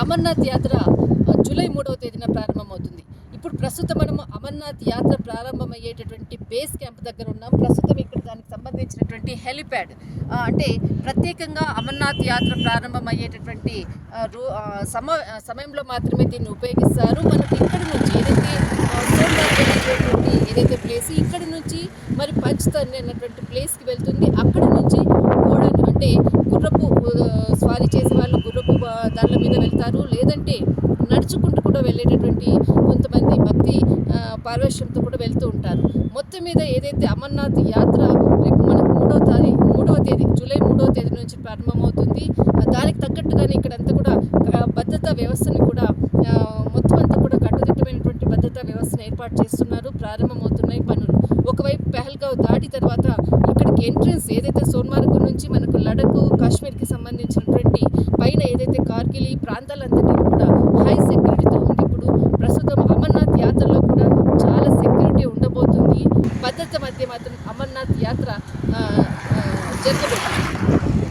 అమర్నాథ్ యాత్ర జూలై 3వ తేదీన ప్రారంభమవుతుంది. ఇప్పుడు ప్రస్తుతం మనము అమర్నాథ్ యాత్ర ప్రారంభమయ్యేటటువంటి బేస్ క్యాంప్ దగ్గర ఉన్నాం. ప్రస్తుతం ఇక్కడ దానికి సంబంధించినటువంటి హెలిప్యాడ్ అంటే ప్రత్యేకంగా అమర్నాథ్ యాత్ర ప్రారంభమయ్యేటటువంటి సమయంలో మాత్రమే దీన్ని ఉపయోగిస్తారు. మనకి ఇక్కడ నుంచి ఏదైతే ప్లేస్ ఇక్కడ నుంచి మరి పంచ్తర్ని అన్నటువంటి ప్లేస్కి వెళ్తుంది. అక్కడ నుంచి గోడను అంటే గుర్రపు స్వారీ చేసే వాళ్ళు గుర్రపు దాళ్ళ మీద వెళ్తారు, లేదంటే నడుచుకుంటూ కూడా వెళ్ళేటటువంటి కొంతమంది భక్తి పారవశ్యంతో కూడా వెళ్తూ ఉంటారు. మొత్తం మీద ఏదైతే అమర్నాథ్ యాత్ర రేపు మనకు 3వ తేదీ జూలై 3వ తేదీ నుంచి ప్రారంభమవుతుంది. దానికి తగ్గట్టుగానే ఇక్కడంతా కూడా భద్రతా వ్యవస్థను కూడా మొత్తం అంతా కూడా కట్టుదిట్టమైనటువంటి భద్రతా వ్యవస్థను ఏర్పాటు చేస్తున్నారు. ప్రారంభమవుతున్నాయి పనులు. ఒకవైపు పెహల్గావ్ దాటి తర్వాత ఇక్కడికి ఎంట్రన్స్ ఏదైతే సోన్మార్గ్ నుంచి మనకు లడఖ్ కాశ్మీర్కి సంబంధించినటువంటి పైన ఏదైతే కార్గిల్ ఈ ప్రాంతాలంతటిని కూడా హై సెక్యూరిటీతో ఉంది. ఇప్పుడు ప్రస్తుతం అమర్నాథ్ యాత్రలో కూడా చాలా సెక్యూరిటీ ఉండబోతుంది. భద్రత మధ్య మాత్రం అమర్నాథ్ యాత్ర జరగబోతుంది.